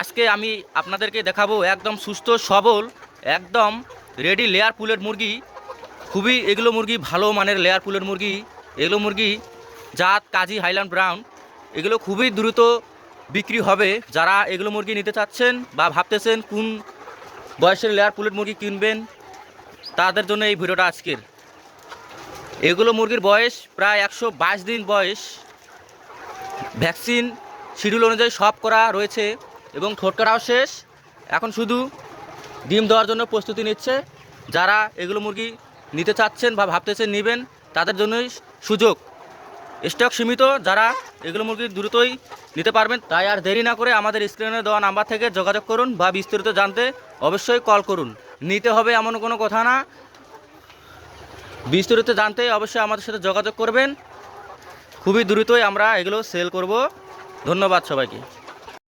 আজকে আমি আপনাদেরকে দেখাবো একদম সুস্থ সবল একদম রেডি লেয়ার পুলের মুরগি। খুবই এগুলো মুরগি ভালো মানের লেয়ার পুলের মুরগি। এগুলো মুরগি জাত কাজী হাইল্যান্ড ব্রাউন। এগুলো খুবই দ্রুত বিক্রি হবে। যারা এগুলো মুরগি নিতে চাচ্ছেন বা ভাবতেছেন কোন বয়সের লেয়ার পুলের মুরগি কিনবেন, তাদের জন্য এই ভিডিওটা আজকের। এগুলো মুরগির বয়স প্রায় 122 দিন বয়স। ভ্যাকসিন শিডিউল অনুযায়ী সব করা রয়েছে এবং ঠোঁট কাটাও শেষ। এখন শুধু ডিম দেওয়ার জন্য প্রস্তুতি নিচ্ছে। যারা এগুলো মুরগি নিতে চাচ্ছেন বা ভাবতেছেন নেবেন, তাদের জন্যই সুযোগ। স্টক সীমিত, যারা এগুলো মুরগি দ্রুতই নিতে পারবেন। তাই আর দেরি না করে আমাদের স্ক্রিনে দেওয়া নাম্বার থেকে যোগাযোগ করুন বা বিস্তারিত জানতে অবশ্যই কল করুন। নিতে হবে এমন কোনো কথা না, বিস্তারিত জানতে অবশ্যই আমাদের সাথে যোগাযোগ করবেন। খুবই দ্রুতই আমরা এগুলো সেল করব। ধন্যবাদ সবাইকে।